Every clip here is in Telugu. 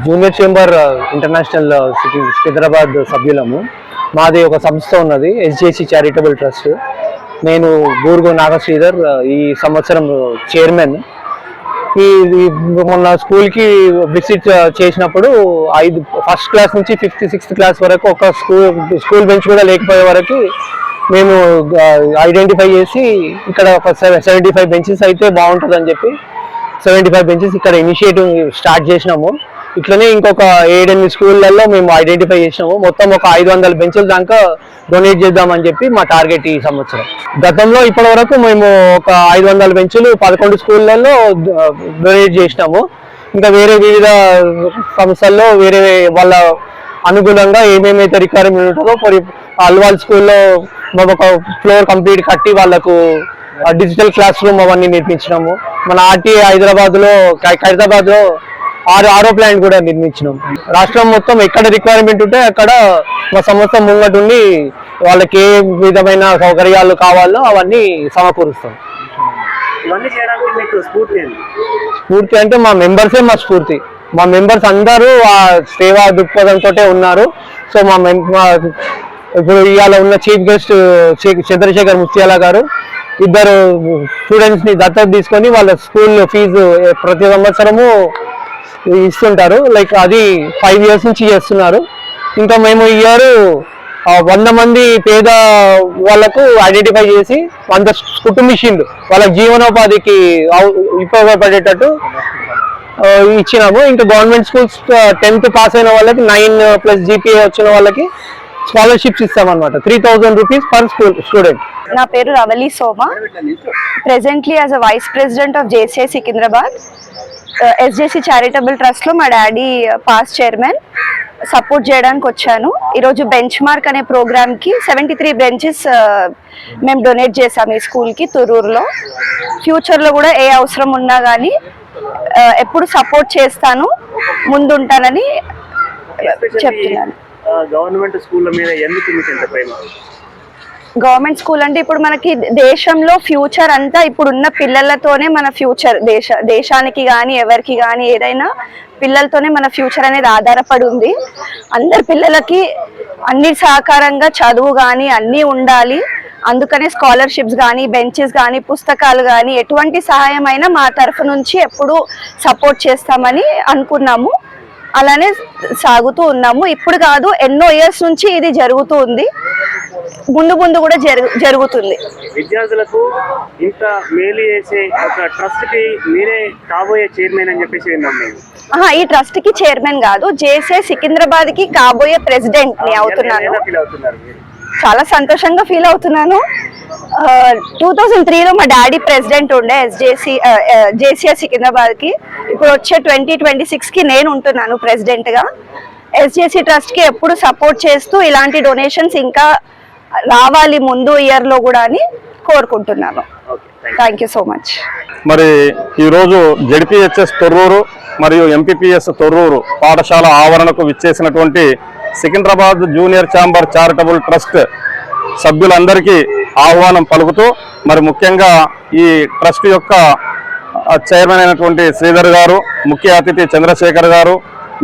జూనియర్ చేంబర్ ఇంటర్నేషనల్ సికింద్రాబాద్ సభ్యులము. మాది ఒక సంస్థ ఉన్నది, ఎస్జేసి చారిటబుల్ ట్రస్ట్. నేను బూర్గు నాగశ్రీధర్, ఈ సంవత్సరం చైర్మన్. మొన్న స్కూల్కి విజిట్ చేసినప్పుడు ఫస్ట్ క్లాస్ నుంచి 5th 6th క్లాస్ వరకు ఒక స్కూల్ బెంచ్ కూడా లేకపోయే వరకు మేము ఐడెంటిఫై చేసి ఇక్కడ ఒక 75 బెంచెస్ అయితే బాగుంటుందని చెప్పి 75 బెంచెస్ ఇక్కడ ఇనిషియేటివ్ స్టార్ట్ చేసినాము. ఇట్లనే ఇంకొక 7-8 స్కూళ్ళల్లో మేము ఐడెంటిఫై చేసినాము. మొత్తం ఒక 500 బెంచెల దాకా డొనేట్ చేద్దామని చెప్పి మా టార్గెట్ ఈ సంవత్సరం. గతంలో ఇప్పటి వరకు మేము ఒక 500 బెంచులు 11 స్కూళ్ళల్లో డొనేట్ చేసినాము. ఇంకా వేరే వివిధ సంస్థల్లో వేరే వాళ్ళ అనుగుణంగా ఏమేమైతే రిక్వైర్మెంట్ ఉంటుందో అల్వాల్ స్కూల్లో మేము ఒక ఫ్లోర్ కంప్లీట్ కట్టి వాళ్ళకు డిజిటల్ క్లాస్ రూమ్ అవన్నీ నిర్మించినాము. మన ఆర్టీఐ హైదరాబాద్లో 6 ప్లాంట్ కూడా నిర్మించినాం. రాష్ట్రం మొత్తం ఎక్కడ రిక్వైర్మెంట్ ఉంటే అక్కడ మా సంస్థ ముంగటుండి వాళ్ళకి ఏ విధమైన సౌకర్యాలు కావాలో అవన్నీ సమకూరుస్తాం. స్ఫూర్తి అంటే మా మెంబర్సే మా స్ఫూర్తి. మా మెంబర్స్ అందరూ ఆ సేవా దృక్పథంతో ఉన్నారు. సో ఇప్పుడు ఇవాళ ఉన్న చీఫ్ గెస్ట్ చంద్రశేఖర్ ముత్యాల గారు 2 స్టూడెంట్స్ ని దత్తత తీసుకొని వాళ్ళ స్కూల్ ఫీజు ప్రతి సంవత్సరము ఇస్తుంటారు. లైక్ అది 5 years నుంచి చేస్తున్నారు. ఇంకా మేము ఈ ఇయర్ 100 మంది పేద వాళ్ళకు ఐడెంటిఫై చేసి 100 కుట్టు మిషన్లు వాళ్ళ జీవనోపాధికి ఉపయోగపడేటట్టు ఇచ్చినాము. ఇంకా గవర్నమెంట్ స్కూల్స్ 10th పాస్ అయిన వాళ్ళకి 9+ GPA వచ్చిన వాళ్ళకి స్కాలర్షిప్స్ ఇస్తామన్నమాట. 3000 రూపీస్ పర్ స్టూడెంట్. నా పేరు Ravali Soma. Presently as a vice president of JCI Secunderabad. SJC charitable trust లో మా డాడీ పాస్ట్ చైర్మన్. సపోర్ట్ చేయడానికి వచ్చాను. ఈరోజు బెంచ్ మార్క్ అనే ప్రోగ్రామ్ కి 73 బెంచెస్ మేము డొనేట్ చేసాము ఈ స్కూల్ కి తురూరులో. ఫ్యూచర్ లో కూడా ఏ అవసరం ఉన్నా కానీ ఎప్పుడు సపోర్ట్ చేస్తాను, ముందుంటానని చెప్తున్నాను. గవర్నమెంట్ స్కూల్ మీద ఎందుకు మీకు ఇంత ప్రేమ? గవర్నమెంట్ స్కూల్ అంటే ఇప్పుడు మనకి దేశంలో ఫ్యూచర్ అంతా ఇప్పుడున్న పిల్లలతోనే మన ఫ్యూచర్. దేశానికి కానీ ఎవరికి కానీ ఏదైనా పిల్లలతోనే మన ఫ్యూచర్ అనేది ఆధారపడి ఉంది. అందరి పిల్లలకి అన్ని సహకారంగా చదువు కానీ అన్నీ ఉండాలి. అందుకనే స్కాలర్షిప్స్ కానీ, బెంచెస్ కానీ, పుస్తకాలు కానీ ఎటువంటి సహాయం అయినా మా తరఫు నుంచి ఎప్పుడు సపోర్ట్ చేస్తామని అనుకున్నాము. అలానే సాగుతూ ఉన్నాము. ఇప్పుడు కాదు, ఎన్నో ఇయర్స్ నుంచి ఇది జరుగుతూ ఉంది. ముందు ముందు కూడా జరుగుతుంది. విద్యార్థులకు ఇంత మేలు చేసే ఒక ట్రస్ట్ కి మీరే కాబోయే చైర్మన్ అని చెప్పేసి విన్నాం మేము. ఈ ట్రస్ట్ కి చైర్మన్ కాదు, జేసీఐ సికింద్రాబాద్ కి కాబోయే ప్రెసిడెంట్ ని అవుతున్నాను. చాలా సంతోషంగా ఫీల్ అవుతున్నాను. 2003లో మా డాడీ ప్రెసిడెంట్ ఉండే జేసీఐ సికింద్రాబాద్ కి. ఇప్పుడు వచ్చే 2026 కి నేను ఉంటున్నాను ప్రెసిడెంట్ గా. ఎస్జేసి ట్రస్ట్ కి ఎప్పుడు సపోర్ట్ చేస్తూ ఇలాంటి డొనేషన్స్ ఇంకా రావాలి ముందు ఇయర్ లో కూడా అని కోరుకుంటున్నాను. Thank you so much. మరి ఈరోజు జెడ్పీహెచ్ఎస్ తొర్రూరు మరియు ఎంపీపీఎస్ తొర్రూరు పాఠశాల ఆవరణకు విచ్చేసినటువంటి Secunderabad junior chamber charitable trust సభ్యులందరికీ ఆహ్వానం పలుకుతూ, మరి ముఖ్యంగా ఈ ట్రస్ట్ యొక్క చైర్మన్ అయినటువంటి శ్రీధర్ గారు, ముఖ్య అతిథి చంద్రశేఖర్ గారు,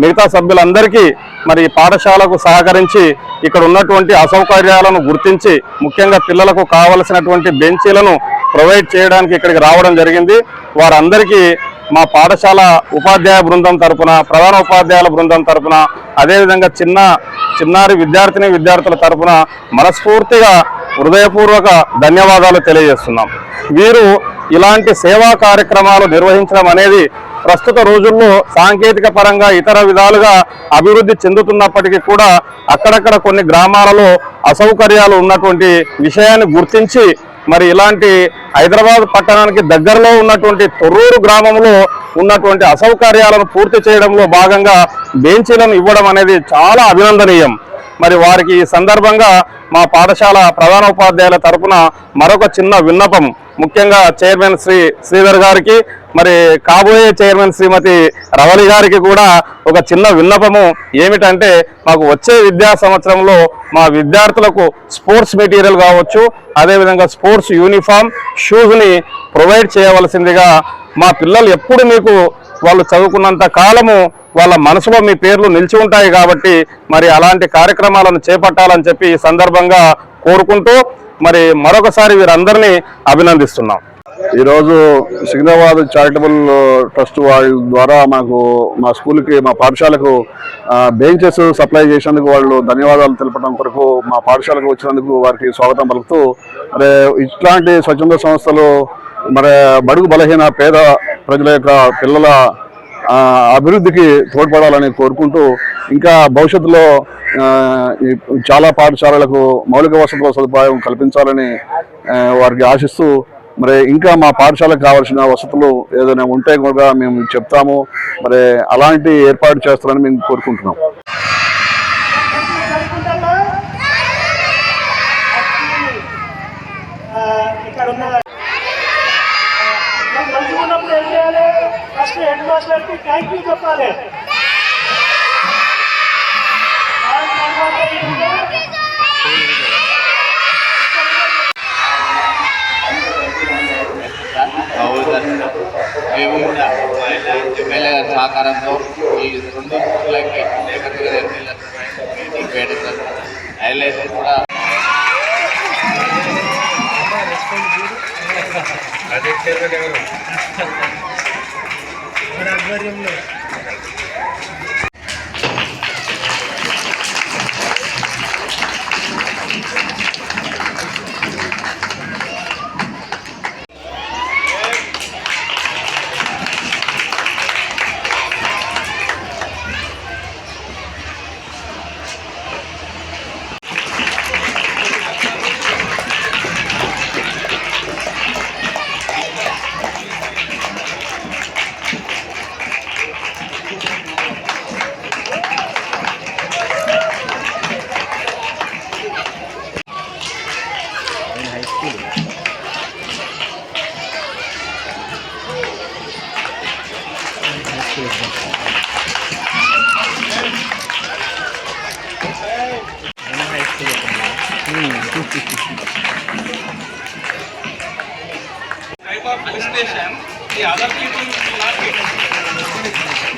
మిగతా సభ్యులందరికీ మరి పాఠశాలకు సహకరించి ఇక్కడ ఉన్నటువంటి అసౌకర్యాలను గుర్తించి ముఖ్యంగా పిల్లలకు కావలసినటువంటి బెంచీలను ప్రొవైడ్ చేయడానికి ఇక్కడికి రావడం జరిగింది. వారందరికీ మా పాఠశాల ఉపాధ్యాయ బృందం తరపున, ప్రధాన ఉపాధ్యాయుల బృందం తరపున, అదేవిధంగా చిన్నారి విద్యార్థుల తరపున మనస్ఫూర్తిగా హృదయపూర్వక ధన్యవాదాలు తెలియజేస్తున్నాం. వీరు ఇలాంటి సేవా కార్యక్రమాలు నిర్వహించడం అనేది ప్రస్తుత రోజుల్లో సాంకేతిక పరంగా ఇతర విధాలుగా అభివృద్ధి చెందుతున్నప్పటికీ కూడా అక్కడక్కడ కొన్ని గ్రామాలలో అసౌకర్యాలు ఉన్నటువంటి విషయాన్ని గుర్తించి మరి ఇలాంటి హైదరాబాద్ పట్టణానికి దగ్గరలో ఉన్నటువంటి తొర్రూరు గ్రామంలో ఉన్నటువంటి అసౌకర్యాలను పూర్తి చేయడంలో భాగంగా బెంచీలను ఇవ్వడం అనేది చాలా అభినందనీయం. మరి వారికి ఈ సందర్భంగా మా పాఠశాల ప్రధానోపాధ్యాయుల తరపున మరొక చిన్న విన్నపం, ముఖ్యంగా చైర్మన్ శ్రీధర్ గారికి, మరి కాబోయే చైర్మన్ శ్రీమతి రవలి గారికి కూడా ఒక చిన్న విన్నపము ఏమిటంటే, మాకు వచ్చే విద్యా సంవత్సరంలో మా విద్యార్థులకు స్పోర్ట్స్ మెటీరియల్ కావచ్చు, అదేవిధంగా స్పోర్ట్స్ యూనిఫామ్, షూస్ని ప్రొవైడ్ చేయవలసిందిగా, మా పిల్లలు ఎప్పుడు మీకు వాళ్ళు చదువుకున్నంత కాలము వాళ్ళ మనసులో మీ పేర్లు నిలిచి ఉంటాయి కాబట్టి మరి అలాంటి కార్యక్రమాలను చేపట్టాలని చెప్పి ఈ సందర్భంగా కోరుకుంటూ మరి మరొకసారి వీరందరినీ అభినందిస్తున్నాం. ఈరోజు సికింద్రాబాద్ చారిటబుల్ ట్రస్ట్ వాళ్ళ ద్వారా మాకు మా స్కూల్కి మా పాఠశాలకు బెంచెస్ సప్లై చేసినందుకు వాళ్ళు ధన్యవాదాలు తెలపడం కొరకు మా పాఠశాలకు వచ్చినందుకు వారికి స్వాగతం పలుకుతూ మరి ఇట్లాంటి స్వచ్ఛంద సంస్థలు మరి బడుగు బలహీన పేద ప్రజల యొక్క పిల్లల అభివృద్ధికి తోడ్పడాలని కోరుకుంటూ ఇంకా భవిష్యత్తులో చాలా పాఠశాలలకు మౌలిక వసతుల సదుపాయం కల్పించాలని వారికి ఆశిస్తూ మరి ఇంకా మా పాఠశాలకు కావాల్సిన వసతులు ఏదైనా ఉంటే కూడా మేము చెప్తాము. మరి అలాంటి ఏర్పాటు చేస్తారని మేము కోరుకుంటున్నాం. మేము కూడా ఎమ్మెల్యే గారి సహకారంతో ఈ 2 స్కూళ్ళకి మీటింగ్ పెట్టారు. హైలైట్ కూడా type of presentation, the other people will not get it.